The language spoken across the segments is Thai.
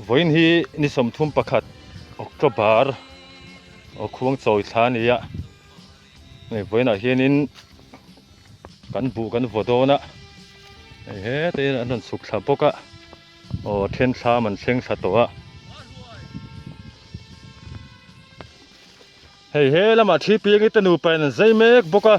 Voin hi ni somthum pakhat October khuang choi thania nei voina hianin kan bu kan vodona he te an suk thla boka then thla man seng thatowa he lama thi piang itanu pan zai mek boka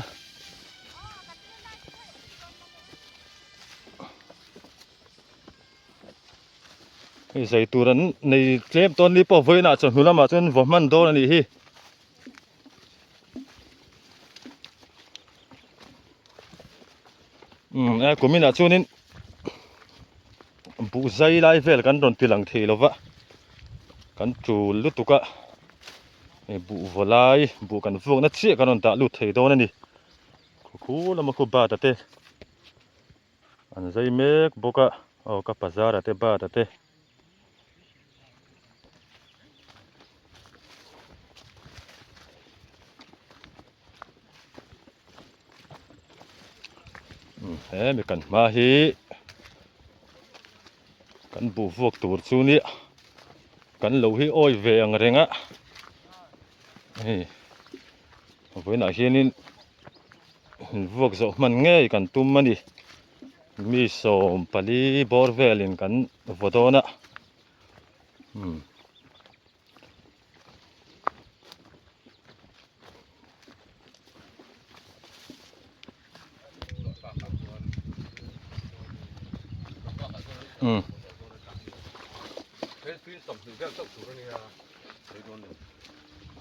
zai turan nei tlem ton ni po voina chon hulama chon voman don ani hi kumina chunin bu zai lai vel kan ron tilang thei lova กันจูลุตุกะบุวลายบุกันฟวกนัดเสียกันนตะลุไทยโดนนี่คูละมาคูบาตะเตอันใจเมกบุกะเอากับปาซาระเตบาตะเตมีกันมาฮีกันบุฟวกตัวซูนี่กันเหลวฮีอ้อยเวียงเรงะนี่เว้นอาเฮียนี่ฟวกจะมันง่ายกันตุ้มมันดิมีสมปลีบอร์เวลินกันวดอนะ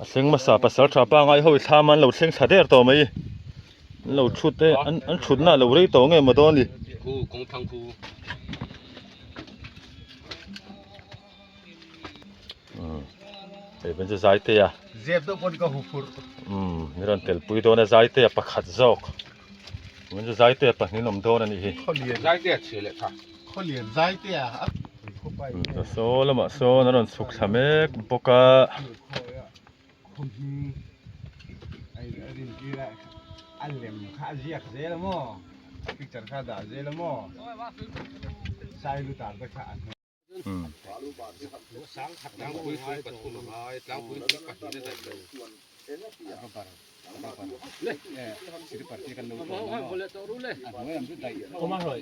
เสียงมาสาภาษาชาวบ้านไอ้เขาทำมันเราเสียงชาเดอร์ต่อไหมเราชุดอันชุดน่ะเราเรียกต่อไงมาตอนนี้คู่ของทางคู่เป็นจะใจเตียเจ็บตัวคนก็หุบฟุดนี่รันเตลปุยโดนใจเตียปักขัดจอกมันจะใจเตียปักนี่นมโดนนี่เขาเรียนใจเตียเฉยเลยค่ะเขาเรียนใจเตียครับก็โซ่ละมาโซ่นั่นรันสุขสามเอกปกะไอ้ดินกี่ละอันเล็มข้าเจียกเจละมั้งพิจารณาด่าเจละมั้งใส่ลูกตาลไปข้าสังขัดล้างคุยกับคุณหมอล้างคุยกับปัดนี่ได้เลยเนี่ยสิริปัดที่กันดูก็มาเลย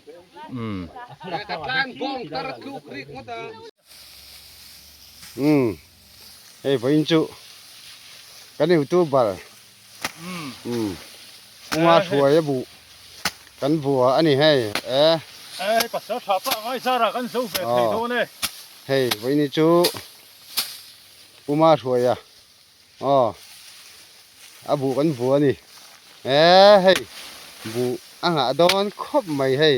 กัดล้างบ้องตะคุกริกมาตาเฮ้ยพ่ออินจูกันอยู่ตู้บาร์มาช่วยบุกันบัวอันนี้ให้ปัสสาวะป้าไอ้สาระกันสู้เฟรดโดนเฮ้ยพ่ออินจูมาช่วยบุกันบัวนี่เฮ้ยบุอาหารโดนครบไหมเฮ้ย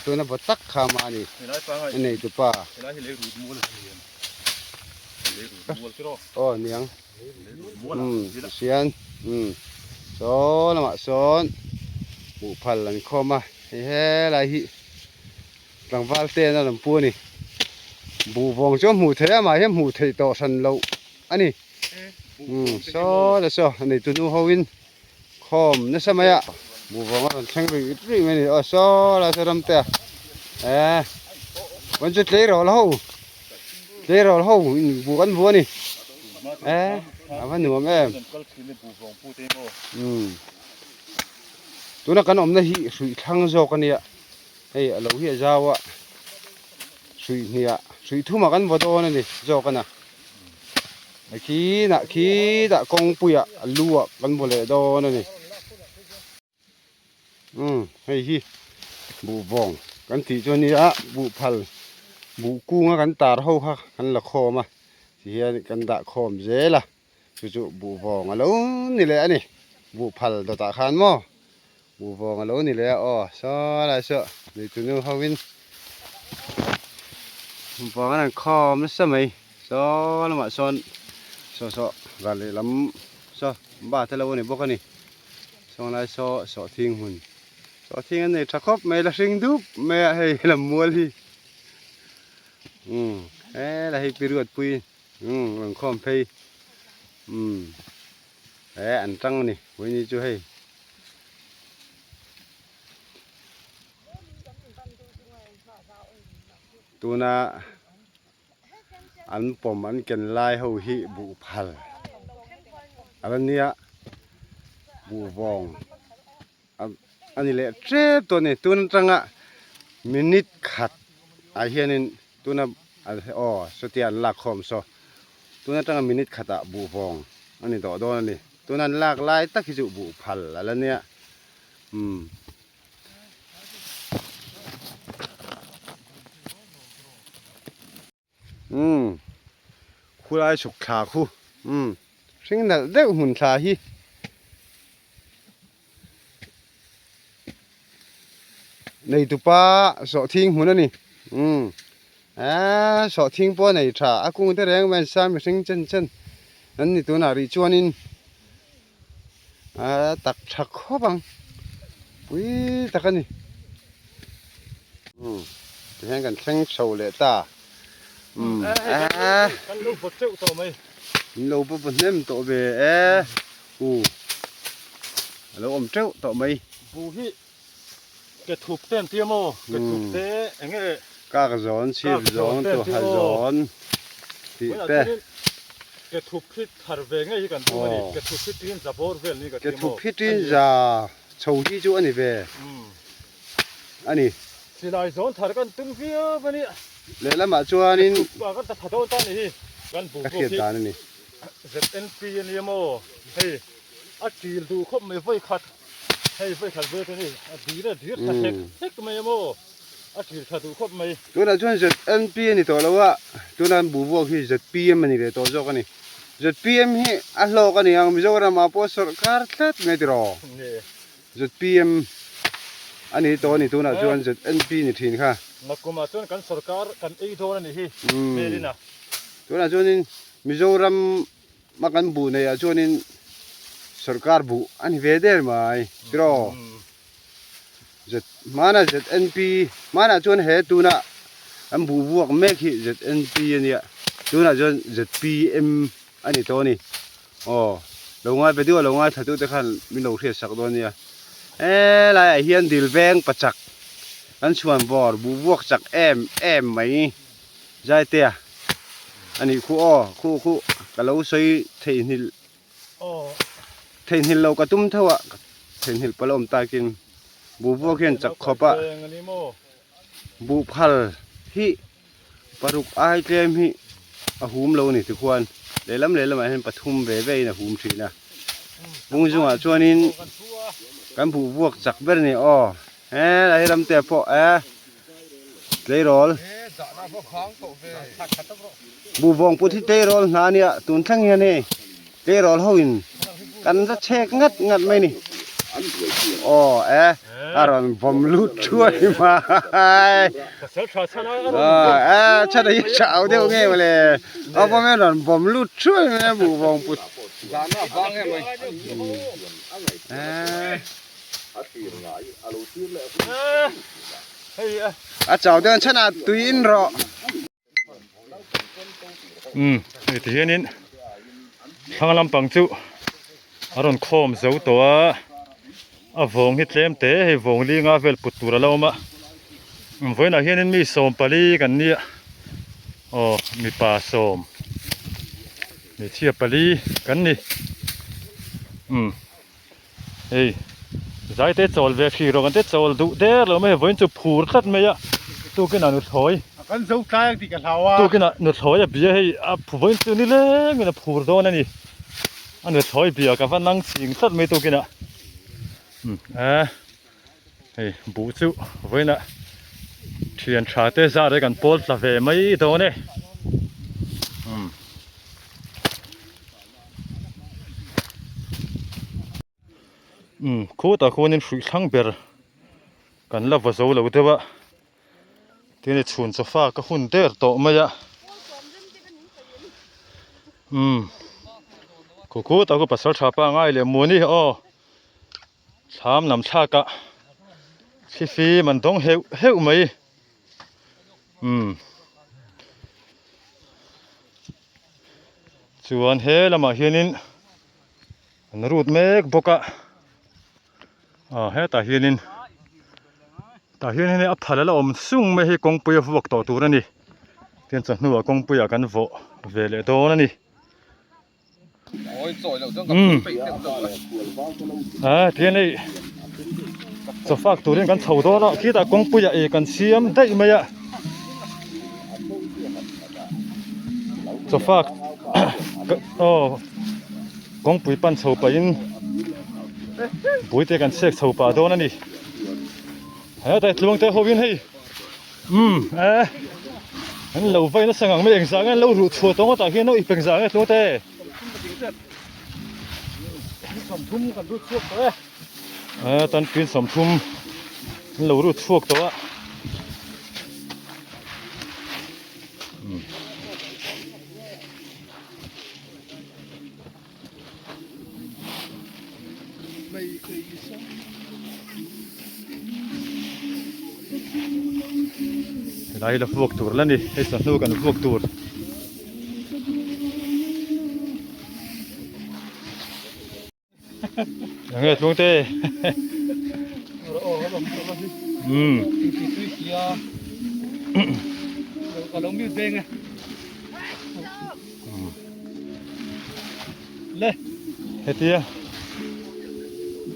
ตัวนั้นบัตักขามานี่อันนี้ตัวป้าเนียงเสียนโซนมาโซนบุพันหลังคอมาเฮ้ไรฮิหลังวาลเตนลำพูนี่บุวงจ้าหูเทียมาเห็นหูเทียต่อสันเราอันนี้โซอันนี้ตัวนู้นเขาวินคอมนั่นสมัยบุวงก็ช่างไปรีมันนี่โซละสรำเตะวันจุดเลยเราบุกันบัวนี่วันหนูแม่ตัวนักการอมนะฮีสุยทั้งโจกันเนี่ยเราเฮียเจ้าสุยเนี่ยสุยทุ่มกันบัวโตนั่นดิโจกันนะขี้ดะกงปุยลัวกันบัวเลยโตนั่นนี่ฮีบุบงกันตีตัวนี้บุพัลบุกุ้งกันตาเขาค่ะกันละคอมาเสียกันดะคอมเจล่ะจู่บุบงแล้วนี่แหละนี่บุพัลตัวตาขานมั้งบุบงแล้วนี่แหละซออะไรซะนี่ตัวนู้นเขาวินบุบงนั่นคอมสมัยซอละมาซอนซอกันเลยลำซอบ้าทะเลวันนี้บอกกันนี่ซอนอะไรซอทิ้งหุ่นซอทิ้งอันนี้ถ้าครบไม่ละสิ่งดุบไม่ให้ลำมัวลีละให้ไปรวดปุยหลังคอมเพย์อันตั้งนี่วันนี้จะให้ตัวน่ะอันปมอันเกินลายเขาหิบุพัลอันนี้บุวงอันนี้แหละเจ็บตัวนี้ตัวนั้นตั้งมินิทขัดไอเฮียนี่ตัวนั้นสเตียนลากคอมตัวนั้นตั้งมินิทขัดบุวงอันนี้ต่อโดนนี่ตัวนั้นลากลายตักขิจุบุพัลอะไรเนี่ยคู่ลายฉุกขาคู่สิ่งนั้นเด็กหุ่นขาฮีในตุป้าสอทิ้งหุ่นนั่นนี่ สอทิ้งป้อไหนถ่าอากุ้งแต่แรงแม่นซ้ำสิงเจนนั่นนี่ตัวน่ะริจวนินตักชักข้อบังปุ้ยตักกันนี่จะให้กันแข่งโชว์เลยตากันลูกบ่เจ้าต่อไหมเราบ่บ่เน้มตัวเบเราอมเจ้าต่อไหมบูฮิกระถูกเต้นเตียโมกระถูกเตะอย่างเงี้ยกากร้อนชีพร้อนตัวหาร้อนที่เป้กระถูกพิษหาเวงไงกันตัวนี้กระถูกพิษที่จะบอร์เวลนี่กระถูกพิษที่จะโชว์ที่จู่อันนี้เป้อันนี้สิลายโซนถากันตึงเฟียวันนี้แล้วมาจวนนี่ว่ากันถาโดนตอนนี้กันบูบูพิษZNP นี่โมเฮ้ยอาจีลดูครบไม่ไฟขัดให้ไฟขัดเบอร์ตัวนี้ดีนะดีขัดเฮ็กไม่โมอาจีลขัดดูครบไม่ตัวนั้นจวน ZNP นี่ตัวแล้วว่าตัวนั้นบูบูคือ ZPM นี่เลยตัวเจ้ากันนี่ ZPM นี่อัลโลกันนี่ยังมิจฉามาโพสต์การ์ดไม่ตรอ ZPM อันนี้ตัวนี้ตัวนั้นจวน ZNP นี่ทิ้งค่ะนักกุมาจวนกันสกัดกันอีตัวนี้ฮีเมริน่ะตัวนั้นจวนนี่มิจฉามากันบูเนี่ยจวนนี่สกัดบูอันนี้เวเดอร์มาไอ้ตรอมานะ ZNP มานะจวนเหตุตัวน่ะอันบูบวกไม่ขี้ ZNP เนี่ยตัวน่ะจวน ZPM อันนี้ตัวนี้ลงง่ายไปด้วยลงง่ายถ้าตัวจะขันมีโลเทียสักตัวเนี่ยลายเฮียนดิลแวงประจักอันชวนบอร์บูบวกจากแอมไหมใจเตี้ยอันนี้คู่กะเราใช้เทนหิลเรากระตุ้มเท่าเทนหิลปลอมตากินบูบวกเห็นจากขบบูพัลฮิปรุกไอเกมฮิหูมเรานี่ทุกคนเลยล้ำมาเห็นปฐุมเว่นะหูมสีนะบุ้งจังหวะช่วงนี้กันบูบวกจากเบอร์นี่อะไรรำเตะพอเลยรอลบูบวงปุถิเตรอลนาเนี่ยตุนทั้งเงี้ยนี่เตรอลเขาอินกันจะเช็คงัดไหมนี่อารอนผมรู้ช่วยมาฉันได้ยินข่าวเดียวไงมาเลยผมไม่รอนผมรู้ช่วยนะบูบวงปุถเจ้าเดินชนะตุยนรอที่เห็นนี่ทางลำปังจุอารอนโคมเจ้าตัววงฮิตเลมเตะให้วงลีงาเวลปุตตุระเรามาวันนั้นเห็นมีสมปลีกันเนี่ยมีป่าสมมีเทียบปลีกันนี่เฮ้ยใจเตะโจลเวคีเรากันเตะโจลดูเด้อเราไม่วันจะพูดขัดไม่ยะตัวกินหนุถอยกันเจ้าใครที่กันเราตัวกินหนุถอยเบียให้ผู้วันตัวนี้เลยมันพูดโดนนี่หนุถอยเบียกับว่านั่งสิงขัดไม่ตัวกินเฮ้ยบูจูไว้นะเทียนชาเตซ่าได้กันปอลลาเวไม่โดนเนี่ยคู่ต่อคู่นี่สุดทั้งเบอร์กันลับว่าโซ่แล้วเดี๋ยวที่นี่ชวนจะฟ้าก็หุ่นเตอร์โตมาจ้ะคู่ต่อคู่ปัสสาวะชาปง่ายเลยมัวนี่ถามนำชากะฟีมันต้องเหี้ยวไหมชวนเฮแล้วมาเฮียนินนรูดเมกบกะเฮตาเฮียนินอัพพาแล้วสุ่งไม่ให้กงปุยฟกต่อตัวนั่นนี่เตียนจะหนัวกงปุยกันฟเวเลโตนั่นนี่เทียนนี่จะฝากตัวเรื่องกันเท่าตัวแล้วคิดแต่กงปุยกันเสียมได้ไหมอะจะฝากกงปุยปั้นเท่าไปยินปุยเตะกันเสกเท่าป่าโดนนั่นนี่แต่ลวงเตะหัววินให้อันเราไฟนั่งสังไม่เองสังเรารู้ชัวร์ตรงว่าตาเฮียนเราอีกเป็นสังลวงเตะสมทุ่มกันรู้ชัวร์ตัวตอนปีนสมทุ่มเรารู้ชัวร์ตัว Lai la fuak tur lan ni he sa nu kan fuak turยังไงลุงเต้ก็ลงมิวเด้งอ่ะเลย เฮติ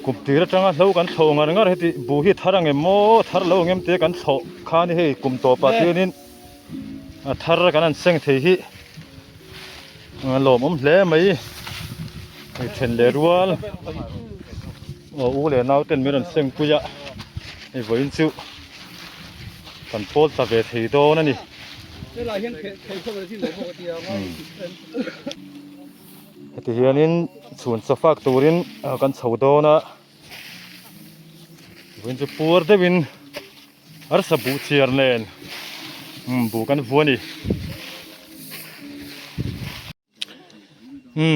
กุบตีระจังเล่ากันโถงานงาเฮติบูฮีทารังเอโมทารเล่าเงมเตกันโถคานี่เฮกุมโตปะเทนินทารกันนั่นเซ็งเทฮีลมเล่ไม่เทนเลรัวลอูเลนาวเต็นมีรันเซ็งกุยะไอ้วินซิวกันโพสตะเวทีโดนั่นนี่เวลาเห็นเคยเข้าไปที่ไหนปกติว่าเฮติเฮียนินส่วนสฟากตูรินกันชาวโดนะวินจะปูร์เดวินอาร์สบูเชียร์เลนบูกันฟัวนี่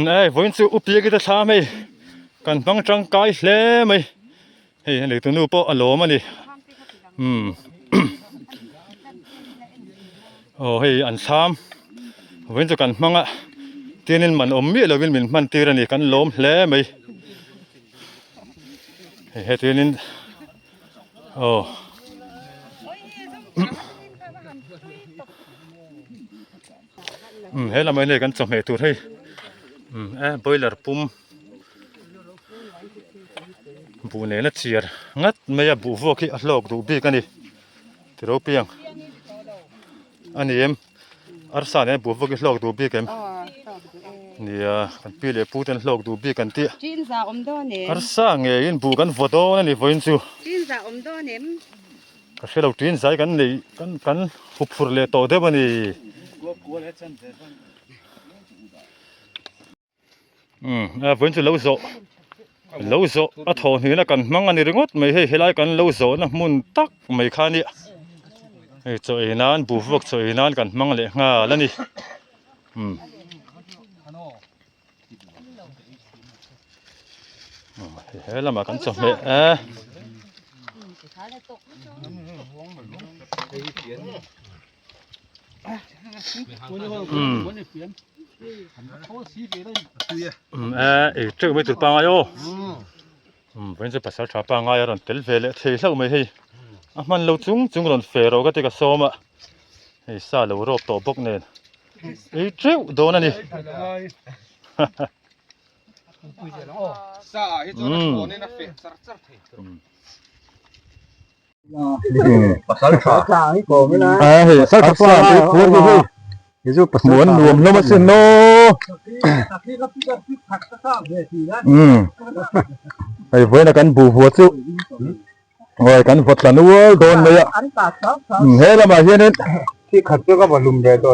เอ้ยวินจะอุปยกิตาชาไหมกันบังจังกายเล่ไหมเฮ้ยเหล็กตัวนู้นปออโลมานี่โอ้เฮ้ยอันซ้ำวินจะกันมังอะเตียนินมันอมมีเราวินมันตีรันนี่กันล้มเล่ไหมเฮ้ยเตียนินโอ้เฮ้ยเราไม่เลยกันสมัยตัวให้บอยเลอร์ปุ่มบูเนนัดเชียร์งัดไม่ยาบูฟัวกี้อัลโลกดูบีกันนี่ที่เราเพียงอันนี้อาร์ซาเนี่ยบูฟัวกี้โลกดูบีกันนี่กันปีเล่พูดกันโลกดูบีกันที่จีนสาอมโดเนมอาร์ซาเงี้ยบูกันฟัวโตนั่นนี่ฟังซูจีนสาอมโดเนมก็เชื่อเราจีนสายกันนี่กันฟุบฟุบเล่โตเด้บันนี่ฟังซูเราโซlâu rồi, thầu thì nó cần mang anh đi ngót, mấy hay lại cần lâu rồi nó muốn tắc mấy khăn đi, chơi nán bù vực chơi nán cần mang lại ngà lên đi, thế là mà cần chọn mẹ, trước mấy tụi ba ngay ô, vẫn sẽ bắt đầu ba ngay rồi, tel về lại thế sao mấy hay, mình lâu chúng rồi về rồi cái cái số mà, hay sao lâu rồi tổ bốc nè, trước đó nè, muốn luồng nó mà xin nó với là cắn bù vuột chứ rồi cắn vuột là nó đồn đấy ạ thế là mà hiện đếnที่ขัดเจ้าก็บอลลุมเดียวตัว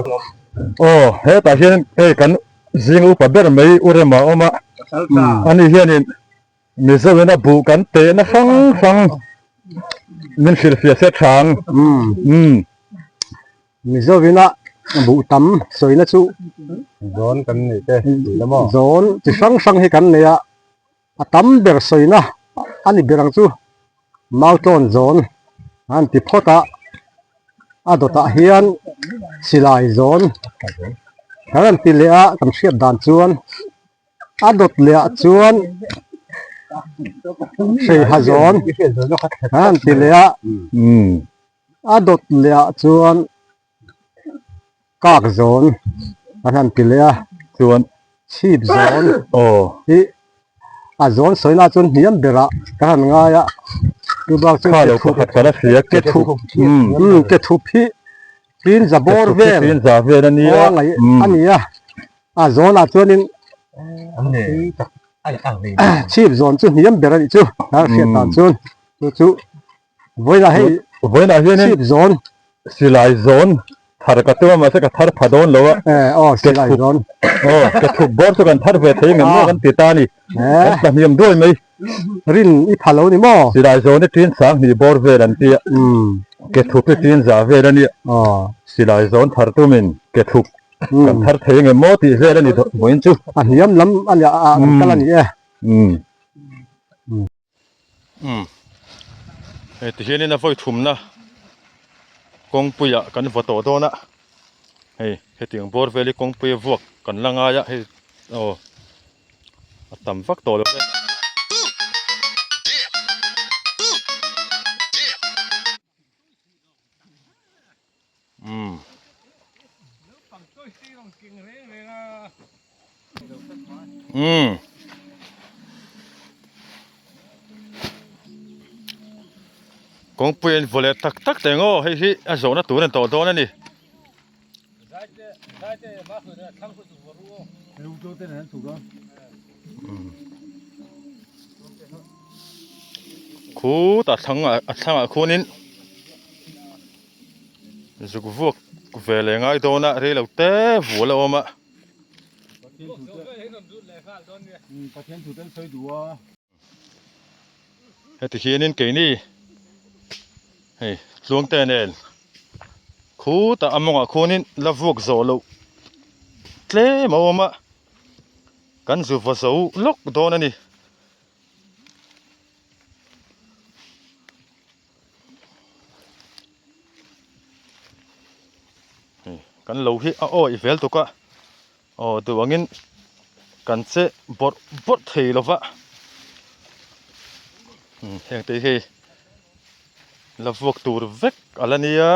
thế tại hiện cắn riêng u phải biết là mấy u đây mà ông ạ anh ấy hiện đến mình sẽ với nó bù cắn tế nó phăng mình phía sẽ trắng mình sẽ với nó bụ tắm sưởi nó chú rốn cần này thế rốn chỉ phăng hay cần này ạ tắm bẹt sưởi nó anh đi bẹt chú mau tròn rốn anh thì phốt đồ tạ hiền xì lại rốn anh thì lẽ cầm xiết đàn chuan đột lẽ chuan xì hà rốn anh thì lẽ đột lẽ chuan các zone anh thì lẽ chuan chip zone thì zone soi na chuan hiếm bera cái hàng ngay á cứ bao nhiêu kết thúc phi pin zabor về anh ấy zone là chuan in chip zone chuan hiếm bera đi chu đã phiền tàn chuan chu với là chip zone xì lại zone thar cáiตัวมาสักthar phá đốn lâu á xì lại zone cái thục bor choกันthar về thấy người muaกันติดตานี่แต่มีมด้วยไหม rin ít phá lâu ni mo xì lại zone trên sáng thì bor về đàn tia cái thục cái trên giá về đàn tia xì lại zone thar tu mình cái thụcกันthar thấy người mua thì về đànนี่เหมือนchú hiếm lắm anh cái là gì ti hian in a voi thum na kong puya kan voto do na hei heting bor veli kong puya vuak kan langa ya hei atam vak to lo ve kong puya volet tak tak te ngo hei hi a zona tu nen to do na ni khu ta thanga khunin zuk vuak vele ngai do na re lo te vu lo ma heti hianin ke ni hei tluang te nen khu ta amonga khunin la vuak zo lo tle ma ma kan zu va zo lok do na ni kan lo hi a oi vel to ka tu angin kan che bot thei lova heng te hi la vuak tur vek alania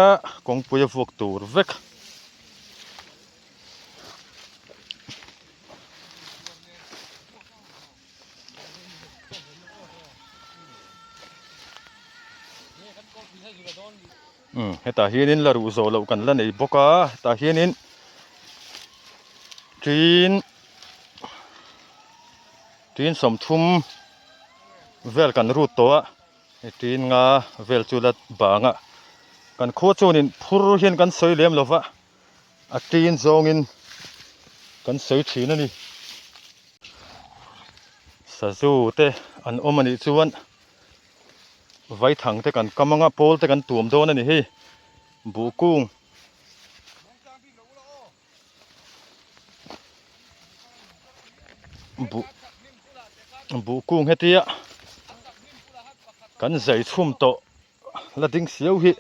kong puya vuak tur vek heta hianin la ru zo lo kan la nei boka ta hianin tin som thum vel kan ru to a tin nga vel chulat banga kan kho chunin phur hian kan soi lem lova a tin zongin kan soi thin ani sa zu te an omani chuan vai thang te kan kamanga pol te kan tuam don ani hi bu kung bu kung hetia kan zai thum to la ding siau hi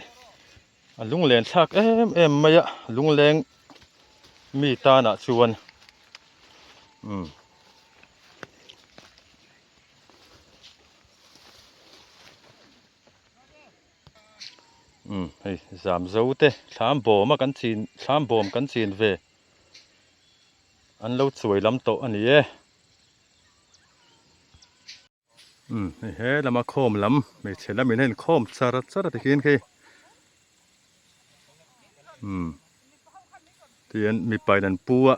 a lung len thak em maya lung leng mi ta na chuan hei zam zo te thlam bom a kan chin thlam bom kan chin ve an lo chuai lam to ani e he lama khom lam me chela min hen khom chara te hin khi tian mi pai dan puwa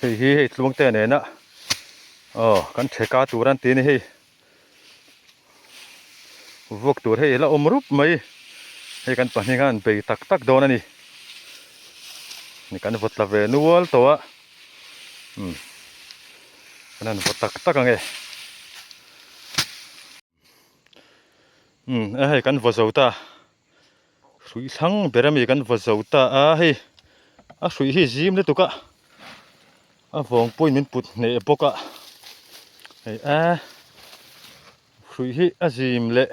hei tlung te ne na kan theka turan ti ni hei vok tur hei la omrup mai hei kan pahningan be tak don ani ni kan vot la ve nual to a kanan vot tak ange hei kan vo zota hrui thang berami kan vo zota a hei a hrui hi zim le tuka a vong poi min put ne boka hei hrui hi a zim le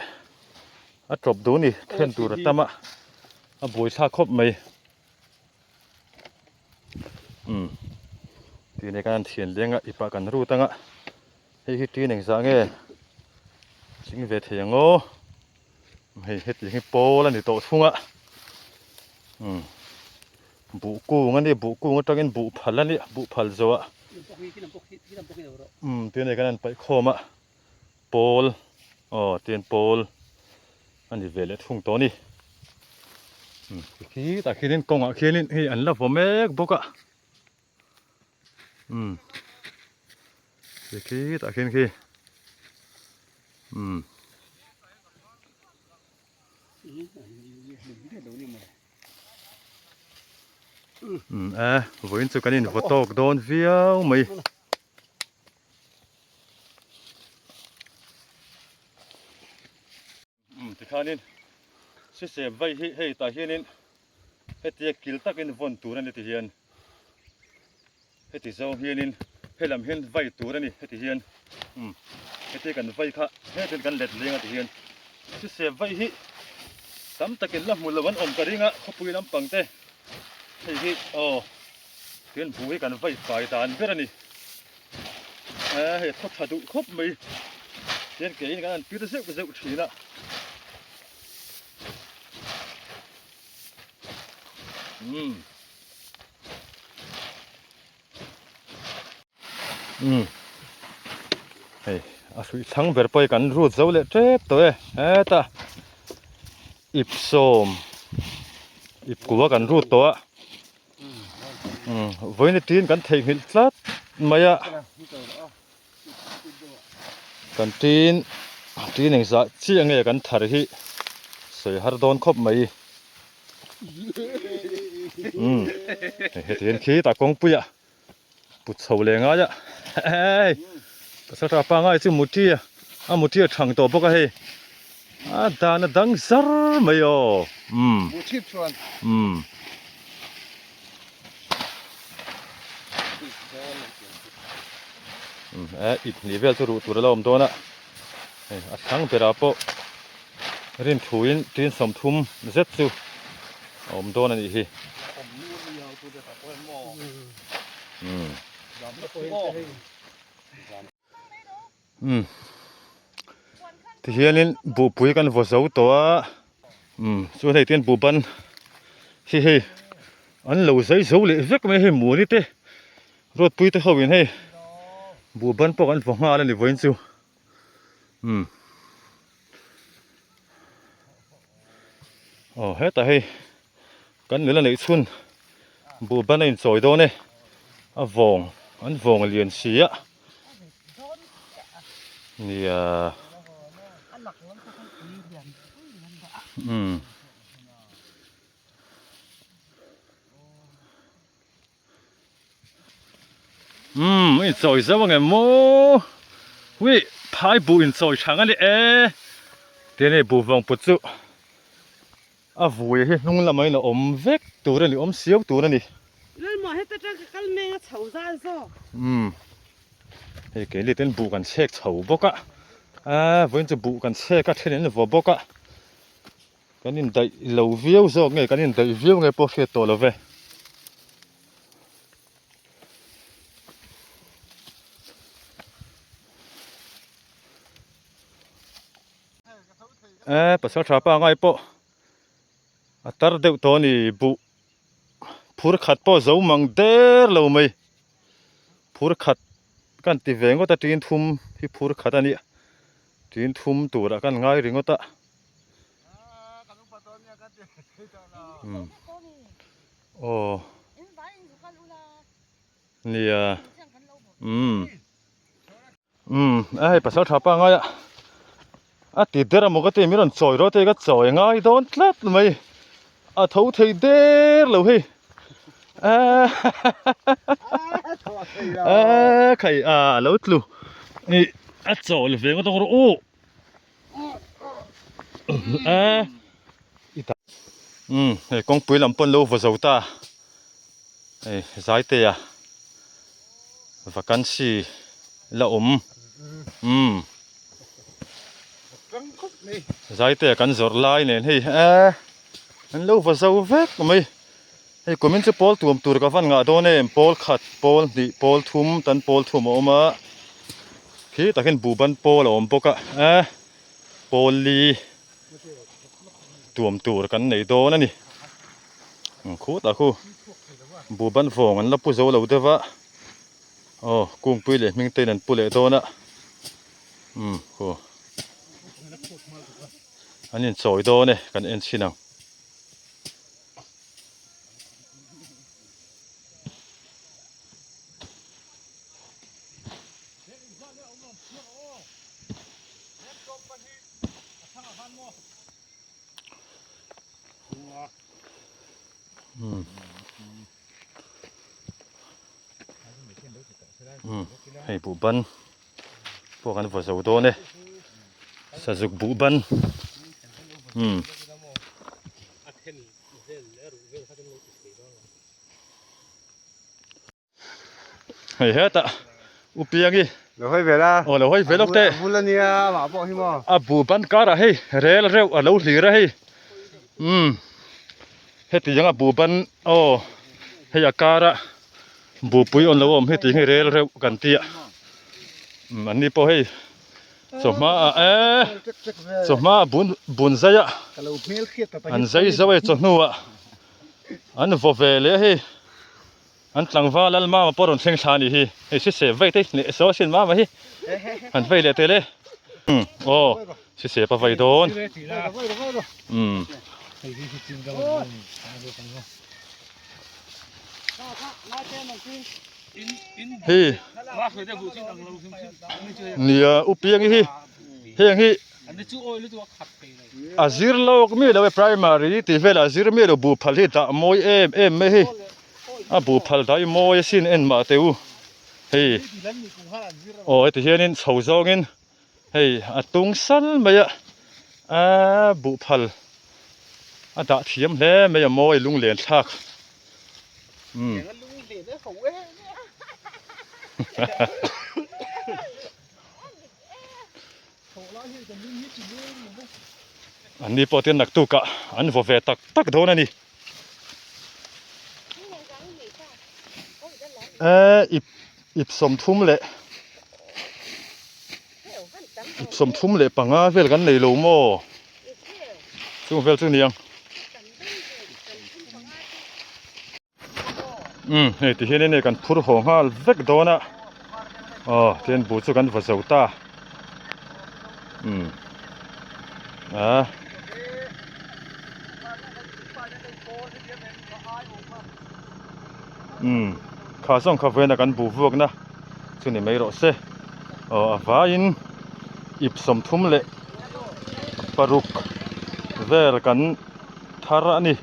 a drop do ni then tur tama a boi tha khop mai ti ne kan thian lenga ipa kan ru tanga hei hi ti neng za nge sing ve thiango hei heti hi pol ani to thunga bu kung ani bu kung atangin bu phal ani bu phal zowa ti ne kan pai khoma pol ten pol ani vele thung to ni khi ta khinin konga khinin hi an la vomek boka khi ta khin khi voin chu kanin votok don viau mai ti khanin se vai hi hei ta hianin hetia kil takin von turan ti hian เฮติเซาเฮียนินเฮลำเฮียนไว้ตัวนี่เฮติเฮียนเฮติกันไว้ค่ะเฮติกันเล็ดเลี้ยงติเฮียนสิเสไว้ฮิตำตะกินละมุลวันอมกะริงะเขาปุยลำปังเตเฮ้ฮิเฮียนผู้ให้กันไว้ฝ่ายตานเพื่อนนี่เฮ้ทดถดุครบไม่เฮียนเกี่ยงกันพิจารณาทีละเฮ้ยอาศัยทั้งเบอร์ไปกันรูดเจ้าเล็ดเจ็บตัวตาอิบส้มอิบกัวกันรูดตัววันนี้ตีนกันเทหินสัดมายะกันตีนหนึ่งสักเชี่ยงเงี้ยกันทาร์ฮิสวยฮาร์ดอนครบไหมเห็นขี้ตากงปุยปุดเสาเลยง่ายเฮ้ยสระปังง่ายสิมุทีมุทีช่างตัวพวกเฮ้ยดานดังซาร์ไม่ยอมุทีชวนอีกนิเวลตัวเราตัวน่ะทั้งเปราโปเรียนถุยตีนสมทุมเจ็ดจูตัวนั่นอีกที่เฮียนินบุปุยกันวัวเสาตัวส่วนไอ้เตียนบุบันเฮ้ยอันเราใส่เสาเลยเวกไม่ให้หมูนี่เต้รถปุยเต้เขาเห็นให้บุบันพวกอันฟังอะไรนี่วันจูเฮ้ยแต่เฮ้ยกันเหลืออะไรชุนบุบันไอ้สอยโดนเนี่ยอันวงเลียนเสียเนี่ยไม่สอยซะว่าไงโมวิพายบุญสอยช่างอันนี้เดี๋ยวนี้บุวงปุจุวุ้ยนุ่งละไม่ละเวกตัวนี่เสียวตัวนี่เล่นหมอให้ตะจังกันแมงเฉาซ่าซ้อเฮ้ยเกลี่ยเต้นบุกันเช็คเฉาบกะวันจะบุกันเช็คก็เท่านั้นเลยบกะกันนี่ได้เหลววิวซะไงกันนี่ได้วิวไงพอเสียตัวละเว้ภาษาชาวบ้านไงปะตอนเด็กตัวนี้บุพูดขัดปะเจ้ามังเดอร์เราไม่พูดขัดกันตีเวงก็แต่ตีนทุ่มที่พูดขัดอันนี้ตีนทุ่มตัวละกันง่ายริงก็แต่เนี่ยภาษาชาวบ้านไงตีเดอร์มันก็ตีมีรอนซอยรถเองก็ซอยง่ายโดนทลัดไหมทุ่งที่เดอร์เราเฮ้ยใครแล้วทลูนี่โซลเวงก็ต้องรู้อีตาเฮ้ยกงปุยลำปนลูฟเจ้าตาเฮ้ยใจเตียวักันสีละใจเตียกันจอดไล่เนี่ยเฮ้ยมันลูฟเจ้าเวกไหมเฮ้ยกูมินจะโพลทุ่มตัวกับฟันงาโดนเนี่ยโพลขัดโพลดิโพลทุ่มตันโพลทุ่มออกมาพี่ตะเห็นบูบันโพลอมปกะโพลีทุ่มตัวกันในโดนนั่นนี่คู่ตาคู่บูบันฟงอันละผู้โจเราเดี๋ยวว่ากุ้งปุยเลยมิงเตนันปุยเลยโดนอ่ะคู่อันนี้สอยโดนเนี่ยกันเอ็นชินังให้บุบันพวกกันฝาสูโตเนี่ยสะสุกบุบัน Hei heta upiangi Lo hoi vela. ola hoi velok te Vulania ma bo hi mo. abu ban kara hei rel reu alo hlira hei heti yang abu ban hei akara bu pui on lawom heti hei rel reu kan tia ani po hei soma bun zaya Kalau mel khiet ta an zai zawe chnuwa an vo vele hei an tlangwa lalma ma poron thleng thani hi hei se vai te ne so sin ma hi an vai le tele se pa vai don hi nia upiang hi heng hi azir lok mi lo primary ti vel azir mi lo bu phal hi da moi em me hi a bu phal dai moi sin en ma teu hei ti hianin chhozongin hei atung sal maya bu phal a da thiam hle me moi lung len thakอันนี้พอเตียนนักตุกะอันพอเวตักโดนอันนี้อิบสมทุ่มเลยอิบสมทุ่มเลยปังอาเวลกันในโลโมซึ่งเวลซึ่งนี่ยังเฮ้ยที่เห็นนี่กันพูดหัวหัวเวกโดนอ่ะเตียนบูชุกันวัสดุตาข้าส่งข้าเวนักันบูวกนะส่วนนี้ไม่รอเซ่ฟ้าอินอิบสมทุ่มเละปรุกเวลกันทาระนี่